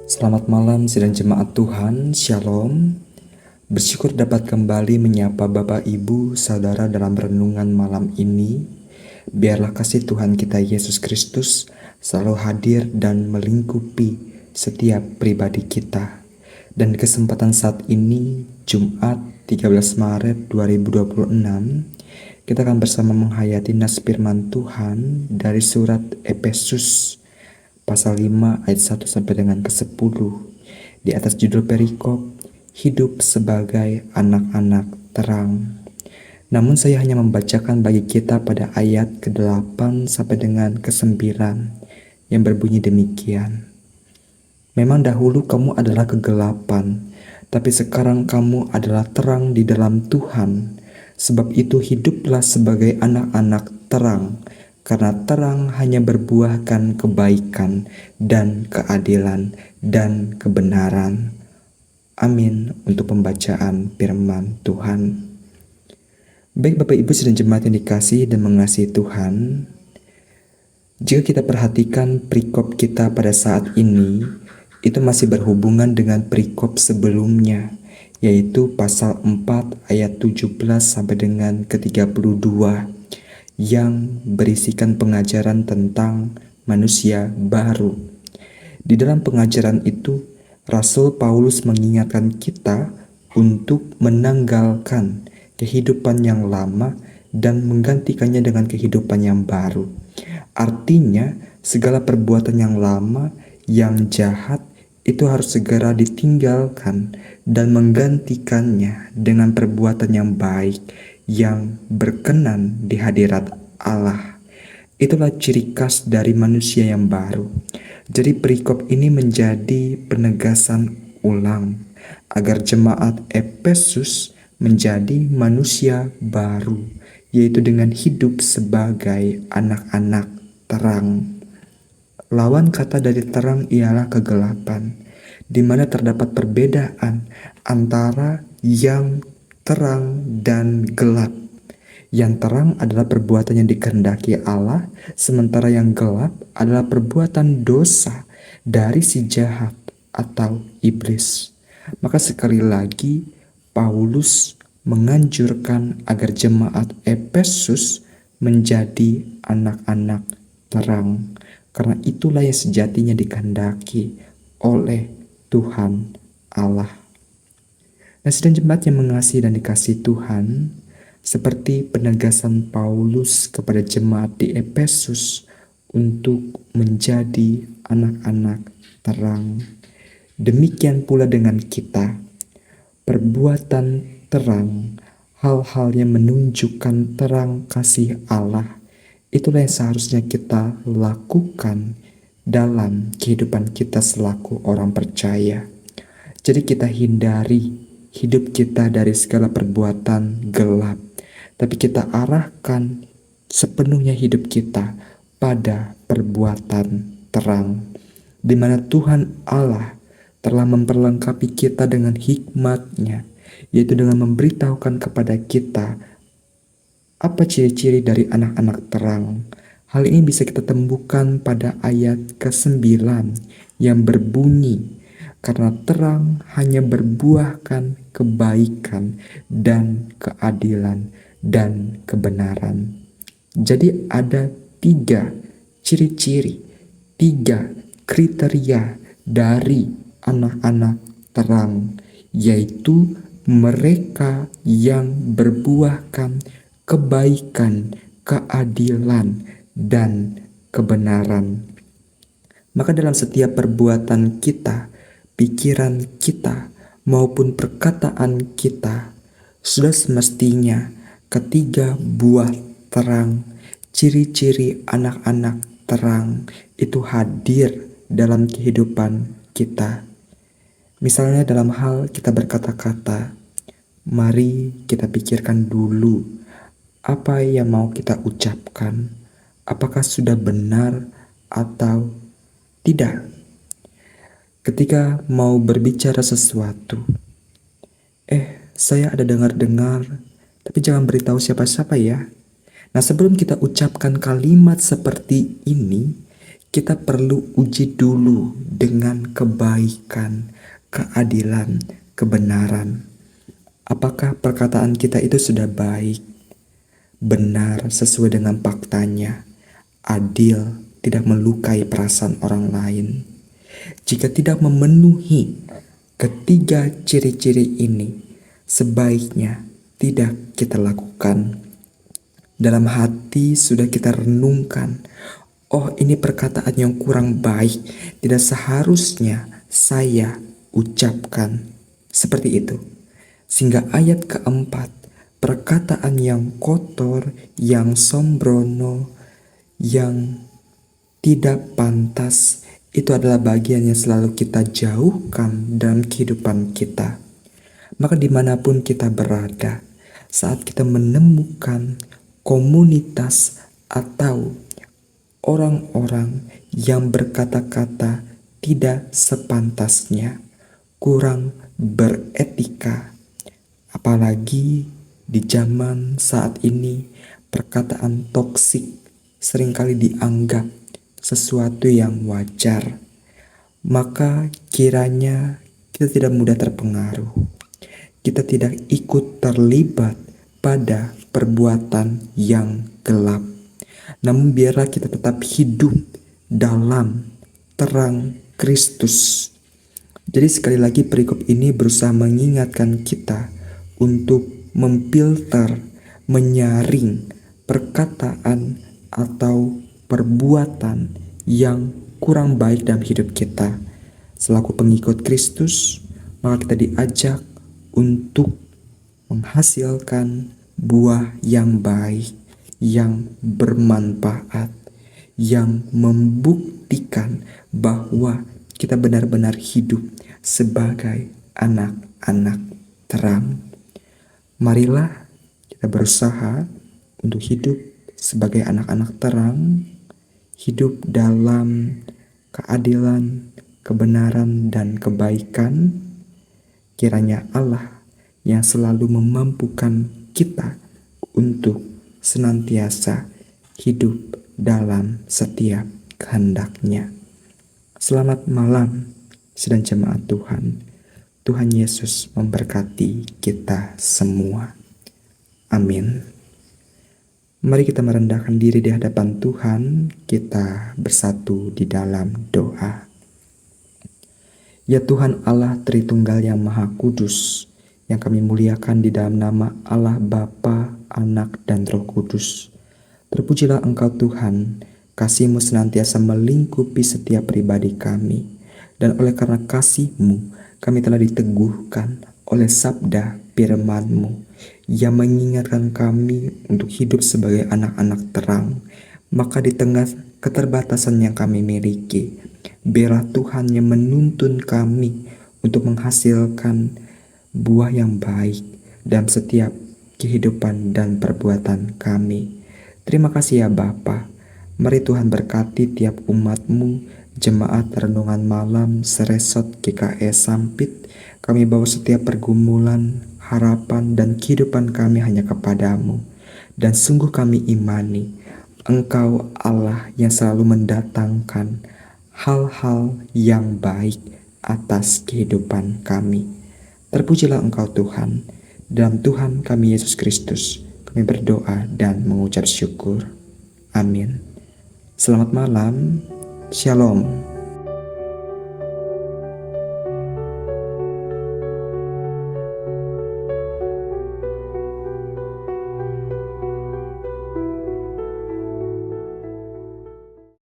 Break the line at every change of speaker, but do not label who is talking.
Selamat malam sidang jemaat Tuhan, Shalom. Bersyukur dapat kembali menyapa Bapak Ibu Saudara dalam renungan malam ini. Biarlah kasih Tuhan kita Yesus Kristus selalu hadir dan melingkupi setiap pribadi kita. Dan di kesempatan saat ini, Jumat 13 Maret 2026, kita akan bersama menghayati nas firman Tuhan dari surat Efesus pasal 5 ayat 1 sampai dengan ke-10 di atas judul perikop hidup sebagai anak-anak terang. Namun saya hanya membacakan bagi kita pada ayat ke-8 sampai dengan ke-9 yang berbunyi demikian. Memang dahulu kamu adalah kegelapan, tapi sekarang kamu adalah terang di dalam Tuhan. Sebab itu hiduplah sebagai anak-anak terang, karena terang hanya berbuahkan kebaikan dan keadilan dan kebenaran. Amin untuk pembacaan firman Tuhan. Baik Bapak Ibu dan jemaat yang dikasihi dan mengasihi Tuhan, jika kita perhatikan perikop kita pada saat ini, itu masih berhubungan dengan perikop sebelumnya, yaitu pasal 4 ayat 17 sampai dengan ke-32. Yang berisikan pengajaran tentang manusia baru. Di dalam pengajaran itu, Rasul Paulus mengingatkan kita untuk menanggalkan kehidupan yang lama dan menggantikannya dengan kehidupan yang baru. Artinya, segala perbuatan yang lama, yang jahat, itu harus segera ditinggalkan dan menggantikannya dengan perbuatan yang baik, yang berkenan di hadirat Allah. Itulah ciri khas dari manusia yang baru. Jadi perikop ini menjadi penegasan ulang agar jemaat Efesus menjadi manusia baru, yaitu dengan hidup sebagai anak-anak terang. Lawan kata dari terang ialah kegelapan, di mana terdapat perbedaan antara yang terang dan gelap. Yang terang adalah perbuatan yang dikehendaki Allah, sementara yang gelap adalah perbuatan dosa dari si jahat atau iblis. Maka sekali lagi Paulus menganjurkan agar jemaat Efesus menjadi anak-anak terang, karena itulah yang sejatinya dikehendaki oleh Tuhan Allah. Nah, sidang jemaat yang mengasihi dan dikasihi Tuhan, seperti penegasan Paulus kepada jemaat di Efesus untuk menjadi anak-anak terang, demikian pula dengan kita. Perbuatan terang, hal-hal yang menunjukkan terang kasih Allah, itulah yang seharusnya kita lakukan dalam kehidupan kita selaku orang percaya. Jadi kita hindari hidup kita dari segala perbuatan gelap, tapi kita arahkan sepenuhnya hidup kita pada perbuatan terang, di mana Tuhan Allah telah memperlengkapi kita dengan hikmat-Nya, yaitu dengan memberitahukan kepada kita apa ciri-ciri dari anak-anak terang. Hal ini bisa kita temukan pada ayat ke-9 yang berbunyi, karena terang hanya berbuahkan kebaikan dan keadilan dan kebenaran. Jadi ada 3 ciri-ciri, 3 kriteria dari anak-anak terang, yaitu mereka yang berbuahkan kebaikan, keadilan, dan kebenaran. Maka dalam setiap perbuatan kita, pikiran kita, maupun perkataan kita, sudah semestinya ketiga buah terang, ciri-ciri anak-anak terang itu hadir dalam kehidupan kita. Misalnya dalam hal kita berkata-kata, mari kita pikirkan dulu apa yang mau kita ucapkan, apakah sudah benar atau tidak. Ketika mau berbicara sesuatu, saya ada dengar-dengar, tapi jangan beritahu siapa-siapa ya. Nah, sebelum kita ucapkan kalimat seperti ini, kita perlu uji dulu dengan kebaikan, keadilan, kebenaran. Apakah perkataan kita itu sudah baik, benar sesuai dengan faktanya, adil, tidak melukai perasaan orang lain? Jika tidak memenuhi ketiga ciri-ciri ini, sebaiknya tidak kita lakukan. Dalam hati sudah kita renungkan, oh ini perkataan yang kurang baik, tidak seharusnya saya ucapkan. Seperti itu. Sehingga ayat keempat, perkataan yang kotor, yang sembrono, yang tidak pantas, itu adalah bagian yang selalu kita jauhkan dalam kehidupan kita. Maka dimanapun kita berada, saat kita menemukan komunitas atau orang-orang yang berkata-kata tidak sepantasnya, kurang beretika, apalagi di zaman saat ini perkataan toksik seringkali dianggap sesuatu yang wajar, maka kiranya kita tidak mudah terpengaruh. Kita tidak ikut terlibat pada perbuatan yang gelap. Namun biarlah kita tetap hidup dalam terang Kristus. Jadi sekali lagi perikop ini berusaha mengingatkan kita untuk memfilter, menyaring perkataan atau perbuatan yang kurang baik dalam hidup kita. Selaku pengikut Kristus, maka kita diajak untuk menghasilkan buah yang baik, yang bermanfaat, yang membuktikan bahwa kita benar-benar hidup sebagai anak-anak terang. Marilah kita berusaha untuk hidup sebagai anak-anak terang, hidup dalam keadilan, kebenaran, dan kebaikan. Kiranya Allah yang selalu memampukan kita untuk senantiasa hidup dalam setiap kehendak-Nya. Selamat malam, sidang jemaat Tuhan. Tuhan Yesus memberkati kita semua. Amin. Mari kita merendahkan diri di hadapan Tuhan, kita bersatu di dalam doa. Ya Tuhan Allah Tritunggal yang Maha Kudus, yang kami muliakan di dalam nama Allah Bapa, Anak, dan Roh Kudus. Terpujilah Engkau Tuhan, kasih-Mu senantiasa melingkupi setiap pribadi kami. Dan oleh karena kasih-Mu, kami telah diteguhkan oleh sabda firman-Mu yang mengingatkan kami untuk hidup sebagai anak-anak terang. Maka di tengah keterbatasan yang kami miliki, biarlah Tuhan yang menuntun kami untuk menghasilkan buah yang baik dalam setiap kehidupan dan perbuatan kami. Terima kasih ya Bapa. Mari Tuhan berkati tiap umat-Mu, jemaat renungan malam Seresot GKS Sampit. Kami bawa setiap pergumulan, harapan, dan kehidupan kami hanya kepadamu. Dan sungguh kami imani, Engkau Allah yang selalu mendatangkan hal-hal yang baik atas kehidupan kami. Terpujilah Engkau Tuhan. Dalam Tuhan kami Yesus Kristus, kami berdoa dan mengucap syukur. Amin. Selamat malam. Shalom.